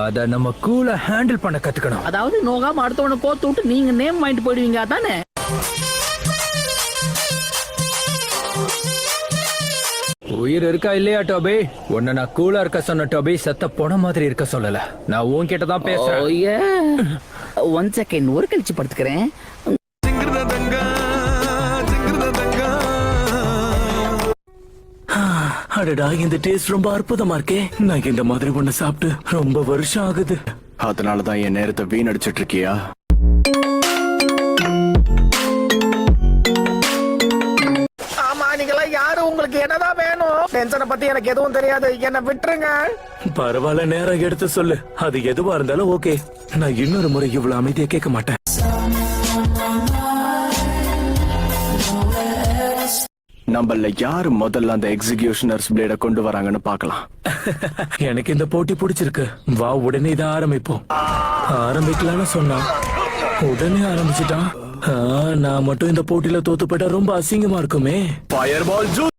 அத நம்ம கூலா ஹேண்டில் பண்ண கத்துக்கணும். அதாவது நோகாம அடுத்தவனை கோத்து விட்டு நீங்க நேம் வாங்கிட்டு போயிடுவீங்க அதானே? உயிர் இருக்கா இல்லையா டோபி? உன்னை நான் கூலா இருக்க சொன்ன டோபி, செத்த போன மாதிரி இருக்க சொல்லல. நான் உன்கிட்ட தான் பேசுறேன். ஒன் செகண்ட், ஒரு கழிச்சு படுத்துக்கிறேன். அடடா, இந்த டேஸ்ட் ரொம்ப அற்புதமா இருக்கே. நான் இந்த மாதிரி ஒண்ணு சாப்பிட்டு ரொம்ப வருஷம் ஆகுது. அதனாலதான் என் நேரத்தை வீணடிச்சிட்டு இருக்கியா? ஆமா, நீங்களா யாரு? உங்களுக்கு என்னதான் வேணும்? டென்ஷனை பத்தி எனக்கு எதுவும் தெரியாது, என்ன விட்டுருங்க. பரவாயில்ல, நேரம் எடுத்து சொல்லு. அது எதுவா இருந்தாலும் ஓகே. நான் இன்னொரு முறை இவ்வளவு அமைதியா கேட்க மாட்டேன். நம்மள யாரு முதல்ல அந்த எக்ஸிகியூஷனர்ஸ் பிளேட கொண்டு வராங்கன்னு பாக்கலாம். எனக்கு இந்த போட்டி பிடிச்சிருக்கு. வா, உடனே இதை ஆரம்பிப்போம். ஆரம்பிக்கலாம்னு சொன்னா உடனே ஆரம்பிச்சுட்டான். நான் மட்டும் இந்த போட்டியில தோத்து போயிட்டா ரொம்ப அசிங்கமா இருக்குமே. Fire ball juice.